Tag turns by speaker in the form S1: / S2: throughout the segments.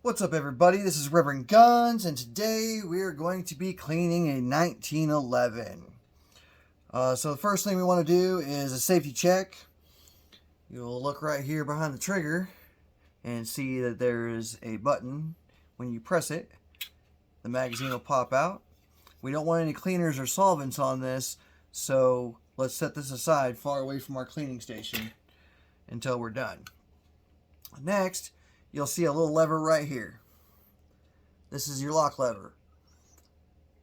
S1: What's up, everybody? This is Reverendguns, and today we are going to be cleaning a 1911. So the first thing we want to do is a safety check. You'll look right here behind the trigger and see that there is a button. When you press it, the magazine will pop out. We don't want any cleaners or solvents on this, so let's set this aside far away from our cleaning station until we're done. Next, you'll see a little lever right here. This is your lock lever.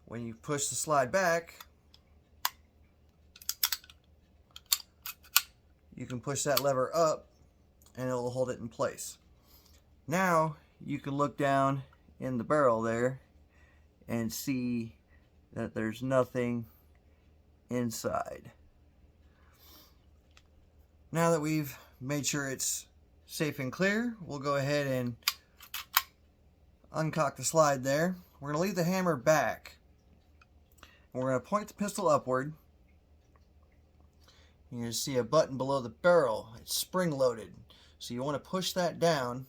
S1: When you push the slide back, you can push that lever up and it will hold it in place. Now you can look down in the barrel there and see that there's nothing inside. Now that we've made sure it's safe and clear, we'll go ahead and uncock the slide there. We're going to leave the hammer back. And we're going to point the pistol upward. You're going to see a button below the barrel. It's spring loaded. So you want to push that down.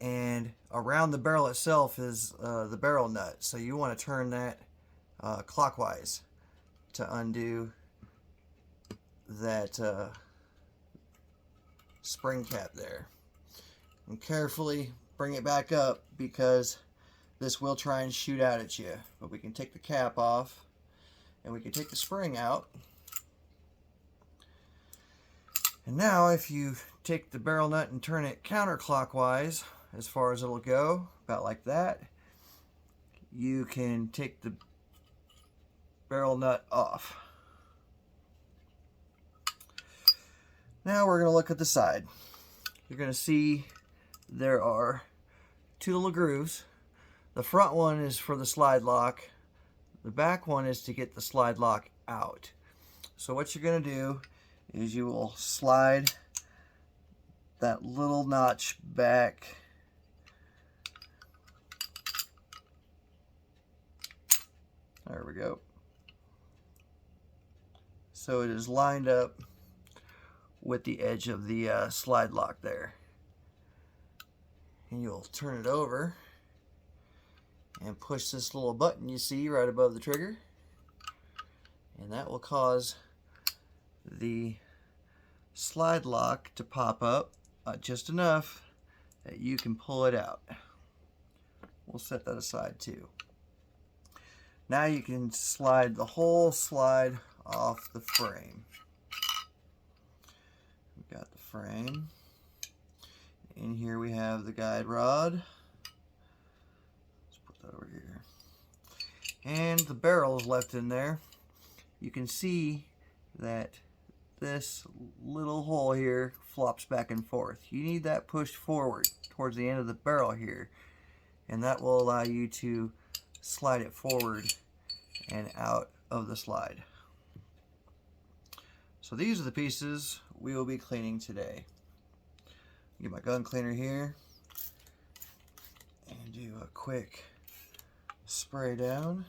S1: And around the barrel itself is the barrel nut. So you want to turn that clockwise to undo that spring cap there. And carefully bring it back up because this will try and shoot out at you. But we can take the cap off and we can take the spring out. And now if you take the barrel nut and turn it counterclockwise as far as it'll go, about like that, you can take the barrel nut off. Now we're going to look at the side. You're going to see there are two little grooves. The front one is for the slide lock. The back one is to get the slide lock out. So what you're going to do is you will slide that little notch back. There we go. So it is lined up with the edge of the slide lock there. And you'll turn it over and push this little button you see right above the trigger. And that will cause the slide lock to pop up just enough that you can pull it out. We'll set that aside too. Now you can slide the whole slide off the frame. We've got the frame. In here we have the guide rod. Let's put that over here. And the barrel is left in there. You can see that this little hole here flops back and forth. You need that pushed forward towards the end of the barrel here, and that will allow you to slide it forward and out of the slide. So these are the pieces we will be cleaning today. Get my gun cleaner here and do a quick spray down.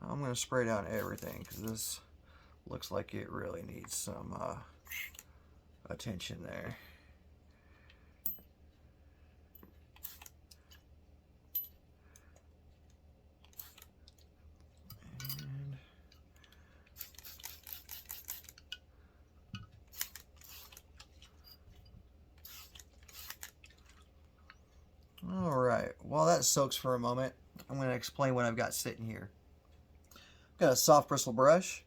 S1: I'm going to spray down everything because this looks like it really needs some attention there. Alright, while that soaks for a moment, I'm going to explain what I've got sitting here. I've got a soft bristle brush.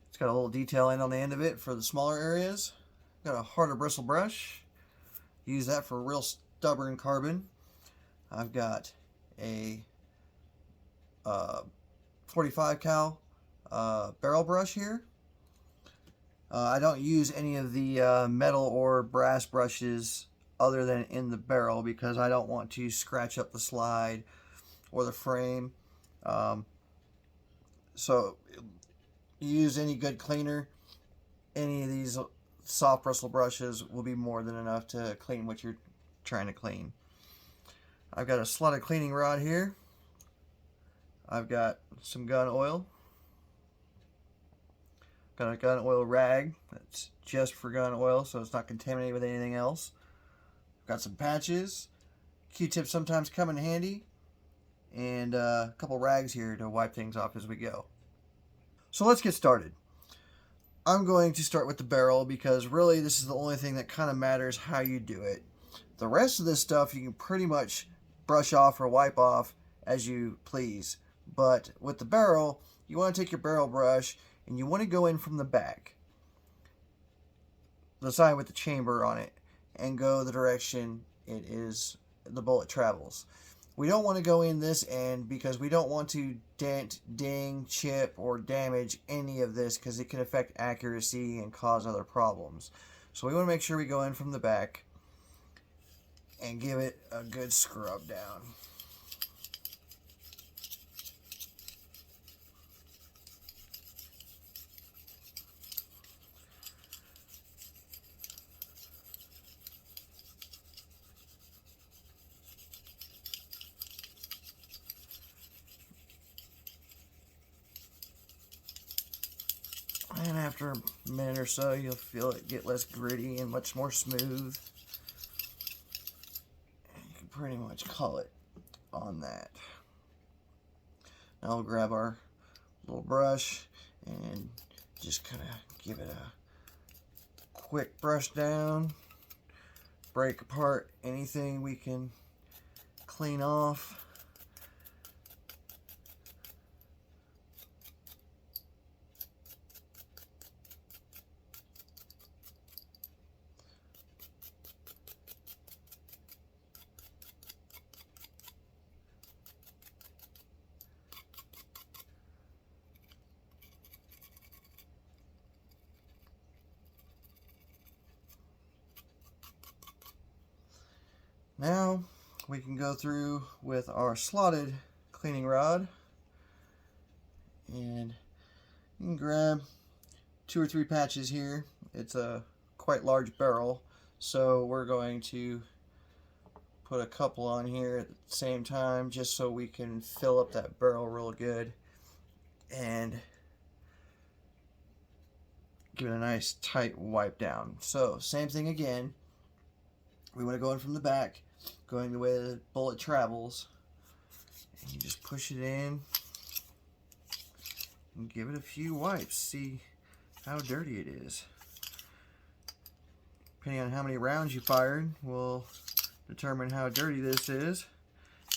S1: It's got a little detailing on the end of it for the smaller areas. I've got a harder bristle brush. Use that for real stubborn carbon. I've got a 45 cal barrel brush here. I don't use any of the metal or brass brushes other than in the barrel because I don't want to scratch up the slide or the frame. So use any good cleaner. Any of these soft bristle brushes will be more than enough to clean what you're trying to clean. I've got a slotted cleaning rod here. I've got some gun oil. Got a gun oil rag that's just for gun oil, so it's not contaminated with anything else. Got some patches. Q-tips sometimes come in handy. And a couple rags here to wipe things off as we go. So let's get started. I'm going to start with the barrel because really this is the only thing that kind of matters how you do it. The rest of this stuff you can pretty much brush off or wipe off as you please. But with the barrel, you want to take your barrel brush and you want to go in from the back, the side with the chamber on it, and go the direction it is the bullet travels. We don't want to go in this end because we don't want to dent, ding, chip, or damage any of this because it can affect accuracy and cause other problems. So we want to make sure we go in from the back and give it a good scrub down. And after a minute or so, you'll feel it get less gritty and much more smooth. And you can pretty much call it on that. Now we'll grab our little brush and just kind of give it a quick brush down. Break apart anything we can clean off. Now we can go through with our slotted cleaning rod, and you can grab 2 or 3 patches here. It's a quite large barrel, so we're going to put a couple on here at the same time just so we can fill up that barrel real good and give it a nice tight wipe down. So same thing again. We want to go in from the back, going the way the bullet travels, and you just push it in and give it a few wipes. See how dirty it is. Depending on how many rounds you fired will determine how dirty this is,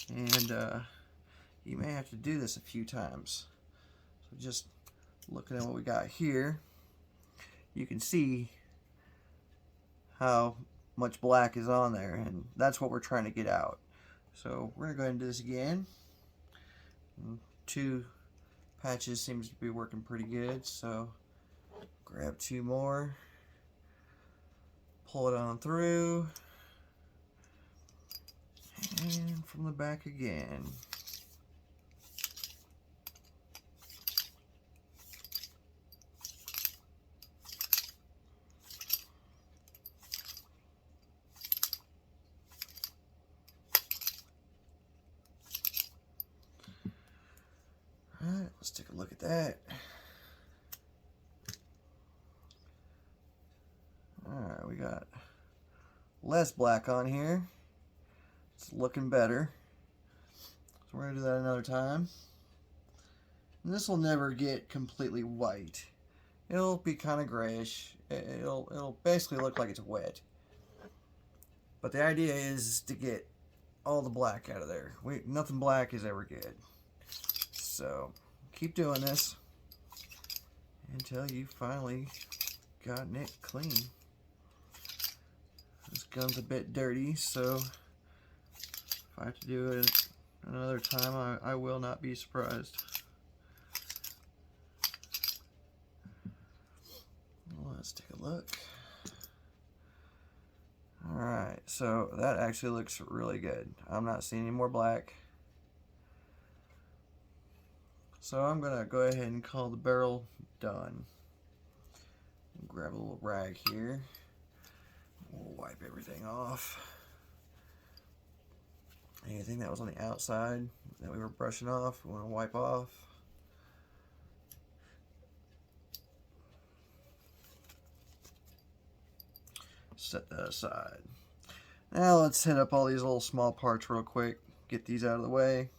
S1: and you may have to do this a few times. So just looking at what we got here, you can see how much black is on there, and that's what we're trying to get out. So we're going to go ahead and do this again. 2 patches seems to be working pretty good, so grab 2 more, pull it on through, and from the back again. Alright, let's take a look at that. Alright, we got less black on here. It's looking better. So we're going to do that another time. And this will never get completely white. It'll be kind of grayish. It'll basically look like it's wet. But the idea is to get all the black out of there. Nothing black is ever good. So keep doing this until you finally gotten it clean. This gun's a bit dirty, so if I have to do it another time, I will not be surprised. Let's take a look. Alright, so that actually looks really good. I'm not seeing any more black. So I'm going to go ahead and call the barrel done. Grab a little rag here. We'll wipe everything off. Anything that was on the outside that we were brushing off, we want to wipe off. Set that aside. Now let's hit up all these little small parts real quick. Get these out of the way.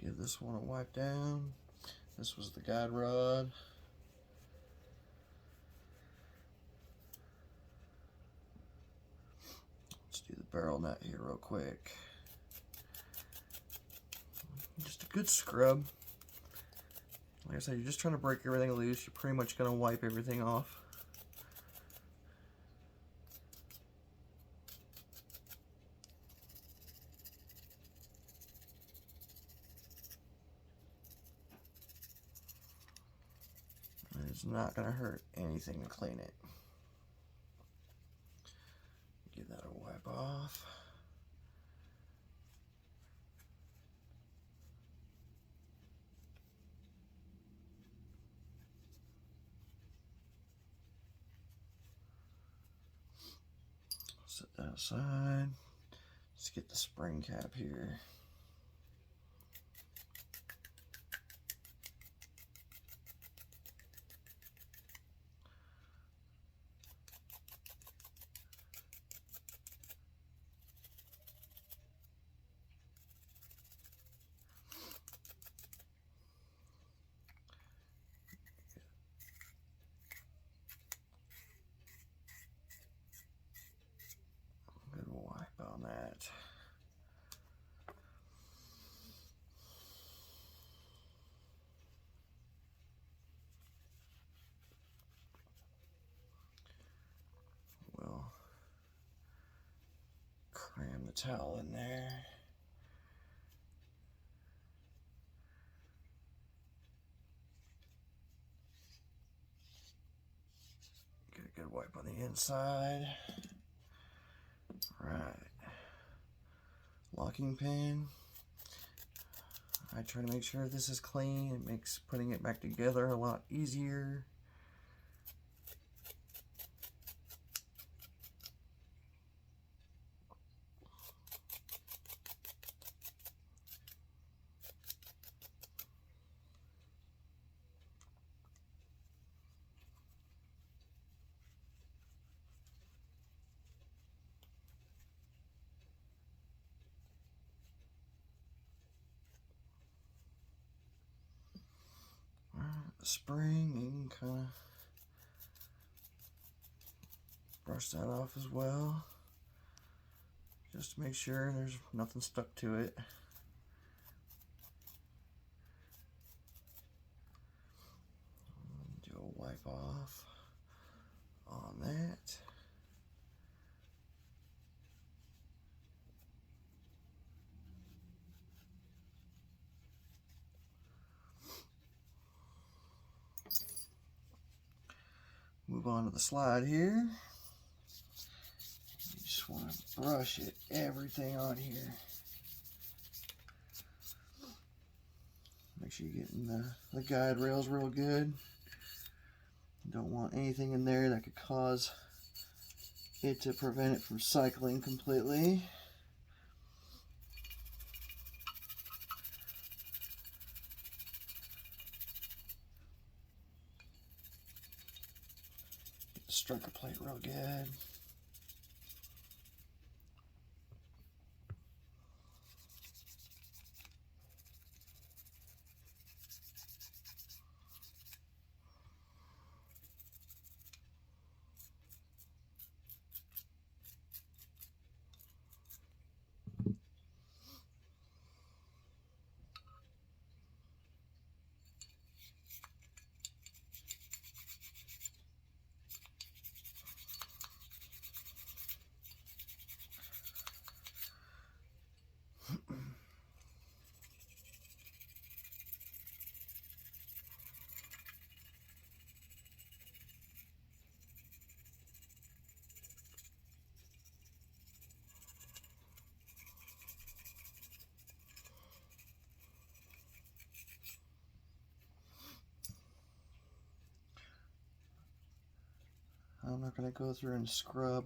S1: Give this one a wipe down. This was the guide rod. Let's do the barrel nut here real quick. Just a good scrub. Like I said, you're just trying to break everything loose. You're pretty much going to wipe everything off. It's not going to hurt anything to clean it. Give that a wipe off. Set that aside. Let's get the spring cap here. Good wipe on that. We'll cram the towel in there. Get a good wipe on the inside. Right. Locking pin. I try to make sure this is clean. It makes putting it back together a lot easier. The spring, you can kind of brush that off as well, just to make sure there's nothing stuck to it. Do a wipe off on that. Move on to the slide here. You just want to brush it, everything on here. Make sure you're getting the guide rails real good. Don't want anything in there that could cause it to prevent it from cycling completely. Get the striker plate real good. not going to go through and scrub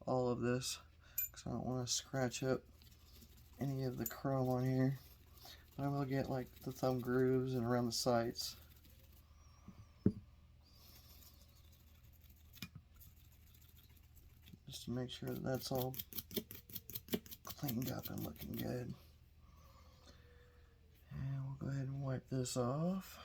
S1: all of this because I don't want to scratch up any of the chrome on here. But I will get like the thumb grooves and around the sights. Just to make sure that that's all cleaned up and looking good. And we'll go ahead and wipe this off.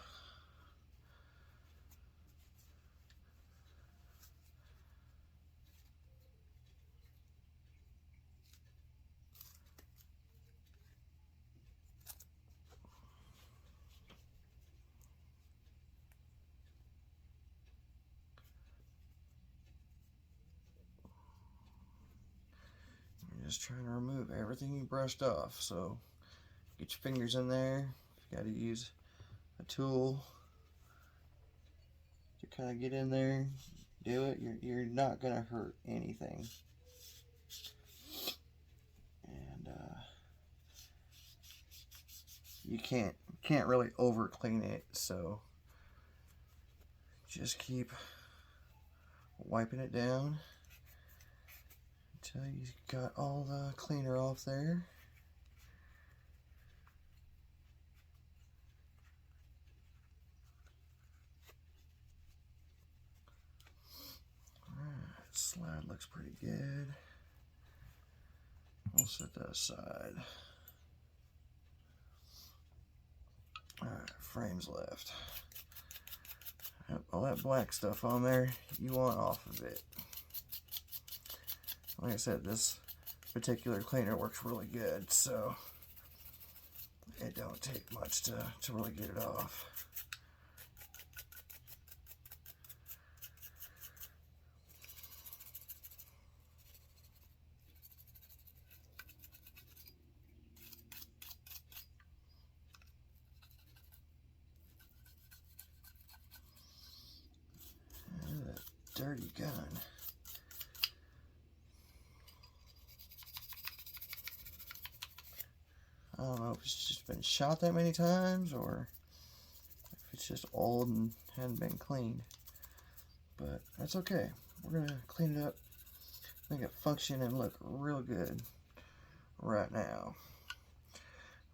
S1: Just trying to remove everything you brushed off, so get your fingers in there. If you got to use a tool to kind of get in there, do it. You're not gonna hurt anything, and you can't really over clean it, so just keep wiping it down until you got all the cleaner off there. Alright, slide looks pretty good. I'll set that aside. Alright, frames left. All that black stuff on there, you want off of it. Like I said, this particular cleaner works really good, so it don't take much to really get it off. That dirty gun. I don't know if it's just been shot that many times or if it's just old and hadn't been cleaned. But that's okay. We're going to clean it up, make it function and look real good right now.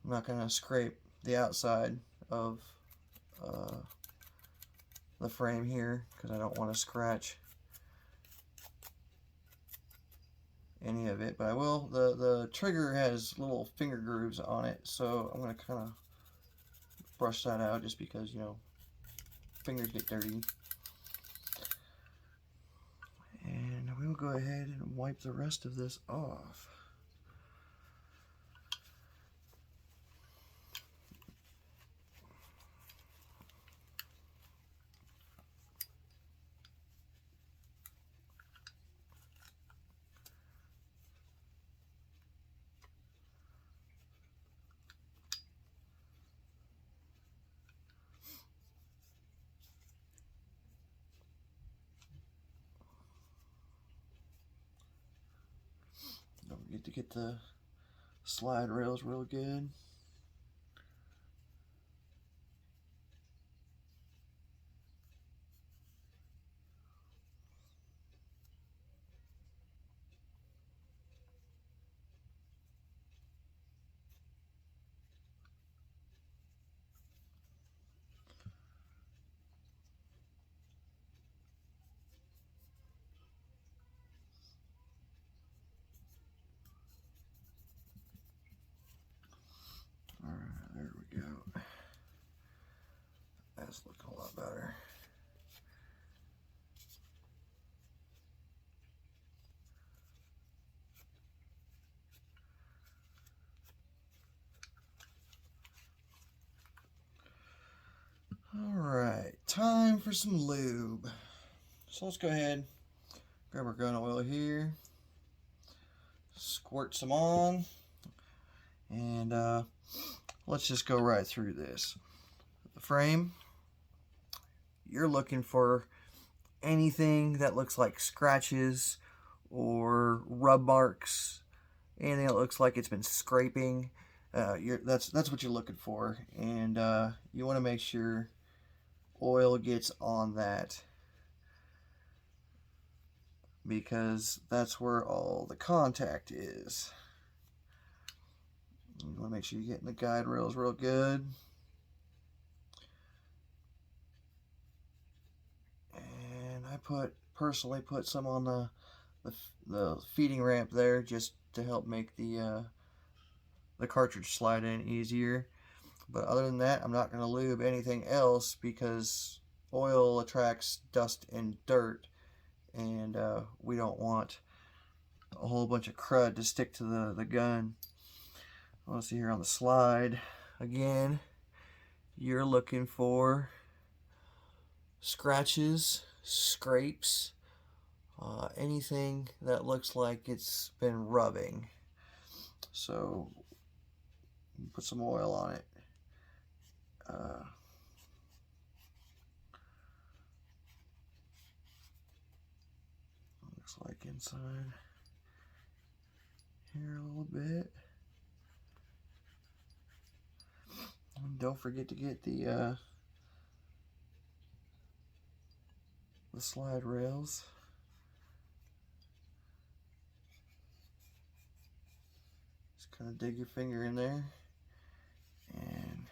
S1: I'm not going to scrape the outside of the frame here because I don't want to scratch any of it, but I will. The trigger has little finger grooves on it, so I'm going to kind of brush that out just because, you know, fingers get dirty. And we will go ahead and wipe the rest of this off. Don't forget to get the slide rails real good. There we go. That's looking a lot better. Alright, time for some lube. So let's go ahead, grab our gun oil here, squirt some on, and let's just go right through this. The frame, you're looking for anything that looks like scratches or rub marks, anything that looks like it's been scraping. That's what you're looking for, and you want to make sure oil gets on that because that's where all the contact is. You want to make sure you're getting the guide rails real good. And I personally put some on the feeding ramp there just to help make the cartridge slide in easier. But other than that, I'm not going to lube anything else because oil attracts dust and dirt, and we don't want a whole bunch of crud to stick to the gun. Let's see here on the slide. Again, you're looking for scratches, scrapes, anything that looks like it's been rubbing. So put some oil on it. Looks like inside here a little bit. And don't forget to get the slide rails. Just kind of dig your finger in there and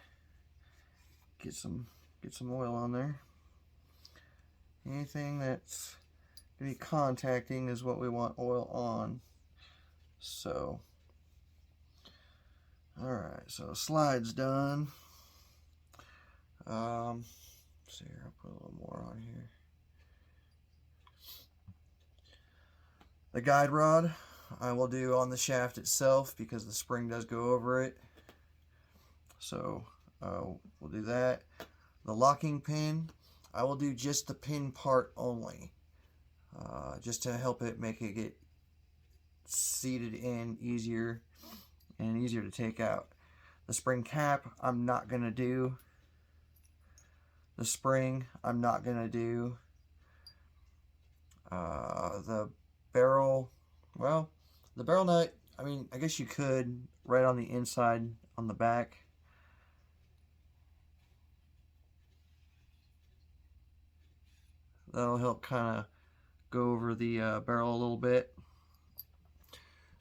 S1: get some oil on there. Anything that's going to be contacting is what we want oil on. So, alright, so slide's done. Let's see here, I'll put a little more on here. The guide rod I will do on the shaft itself because the spring does go over it. So we'll do that. The locking pin, I will do just the pin part only, just to help it make it get seated in easier and easier to take out. The spring cap, I'm not going to do. The spring, I'm not going to do. The barrel, well, the barrel nut, I mean, I guess you could right on the inside on the back. That'll help kind of go over the barrel a little bit.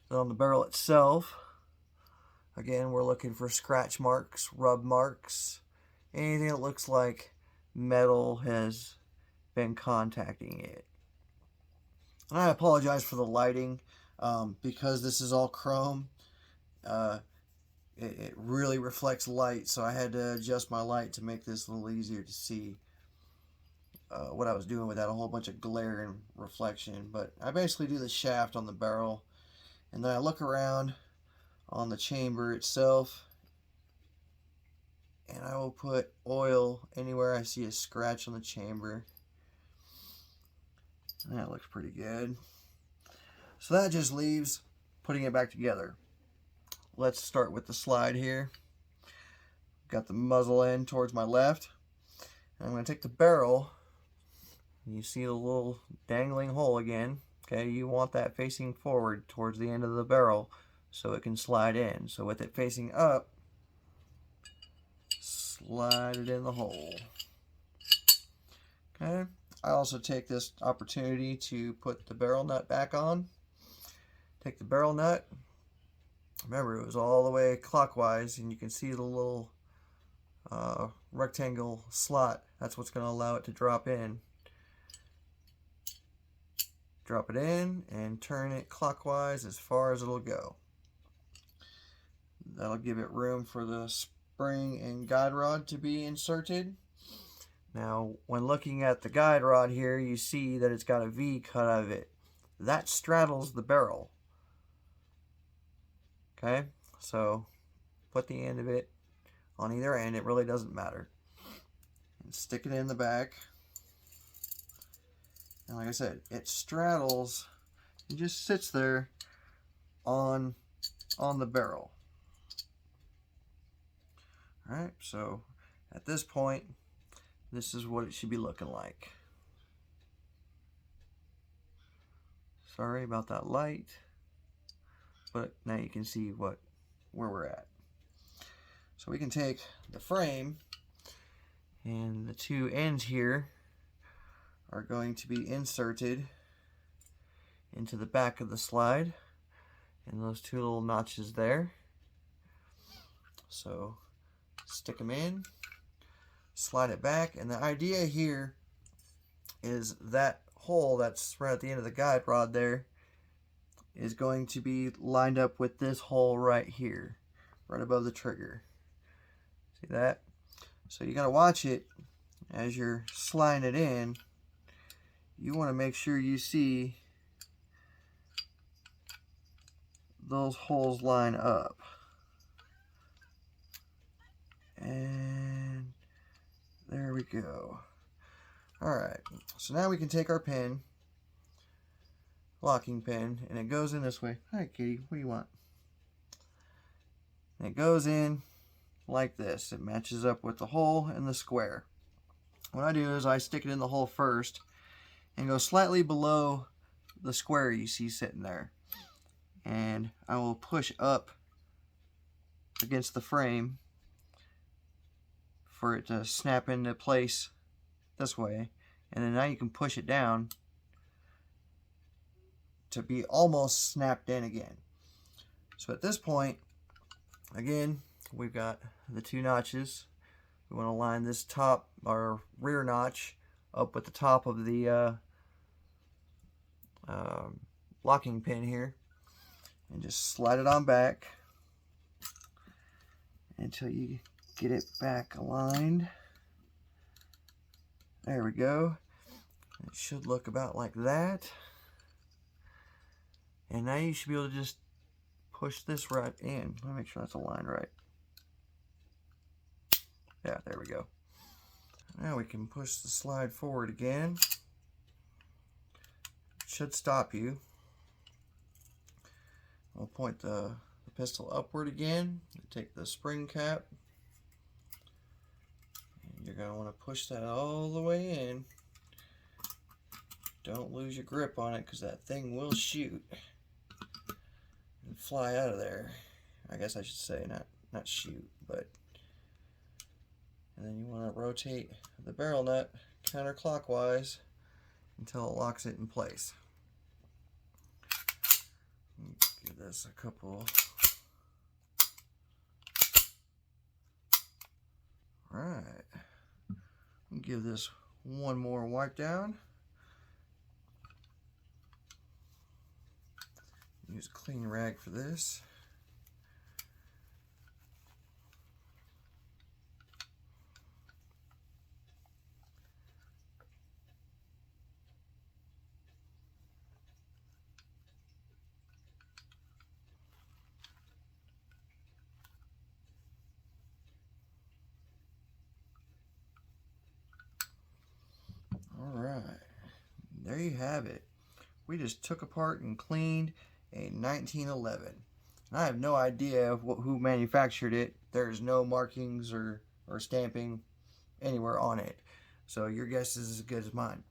S1: Then on the barrel itself, again, we're looking for scratch marks, rub marks, anything that looks like metal has been contacting it. And I apologize for the lighting, because this is all chrome. It really reflects light, so I had to adjust my light to make this a little easier to see what I was doing without a whole bunch of glare and reflection. But I basically do the shaft on the barrel, and then I look around on the chamber itself, and I will put oil anywhere I see a scratch on the chamber. And that looks pretty good. So that just leaves putting it back together. Let's start with the slide here. Got the muzzle end towards my left. And I'm going to take the barrel. You see the little dangling hole again. Okay, you want that facing forward towards the end of the barrel so it can slide in. So with it facing up, slide it in the hole. Okay. I also take this opportunity to put the barrel nut back on. Take the barrel nut. Remember, it was all the way clockwise, and you can see the little rectangle slot. That's what's going to allow it to drop in. Drop it in and turn it clockwise as far as it'll go. That'll give it room for the spring and guide rod to be inserted. Now, when looking at the guide rod here, you see that it's got a V cut out of it. That straddles the barrel. Okay, so put the end of it on either end. It really doesn't matter. And stick it in the back. And like I said, it straddles. It just sits there on the barrel. All right, so at this point, this is what it should be looking like. Sorry about that light, but now you can see where we're at. So we can take the frame, and the two ends here are going to be inserted into the back of the slide, and those two little notches there. So stick them in, slide it back, and the idea here is that hole that's right at the end of the guide rod there is going to be lined up with this hole right here, right above the trigger. See that? So you got to watch it as you're sliding it in. You want to make sure you see those holes line up. And there we go. Alright, so now we can take our pin, locking pin, and it goes in this way. Hi kitty, what do you want? And it goes in like this. It matches up with the hole and the square. What I do is I stick it in the hole first and go slightly below the square you see sitting there. And I will push up against the frame for it to snap into place this way, and then now you can push it down to be almost snapped in again. So at this point, again, we've got the two notches. We want to line this top or rear notch up with the top of the locking pin here, and just slide it on back until you get it back aligned. There we go. It should look about like that. And now you should be able to just push this right in. Let me make sure that's aligned right. Yeah, there we go. Now we can push the slide forward again. It should stop you. We'll point the pistol upward again. Take the spring cap. You're going to want to push that all the way in. Don't lose your grip on it, because that thing will shoot and fly out of there. I guess I should say not shoot, but. And then you want to rotate the barrel nut counterclockwise until it locks it in place. Give this a couple. Right. Give this one more wipe down. Use a clean rag for this. There you have it. We just took apart and cleaned a 1911. And I have no idea who manufactured it. There's no markings or stamping anywhere on it. So your guess is as good as mine.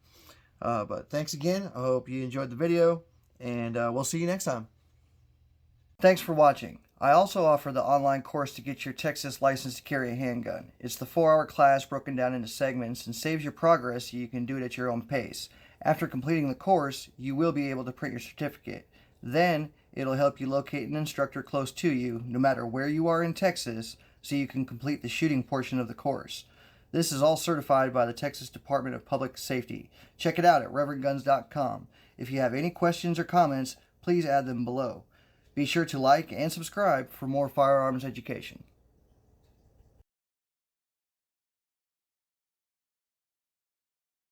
S1: But thanks again. I hope you enjoyed the video, and we'll see you next time. Thanks for watching. I also offer the online course to get your Texas license to carry a handgun. It's the 4-hour class broken down into segments and saves your progress so you can do it at your own pace. After completing the course, you will be able to print your certificate. Then, it'll help you locate an instructor close to you, no matter where you are in Texas, so you can complete the shooting portion of the course. This is all certified by the Texas Department of Public Safety. Check it out at Reverendguns.com. If you have any questions or comments, please add them below. Be sure to like and subscribe for more firearms education.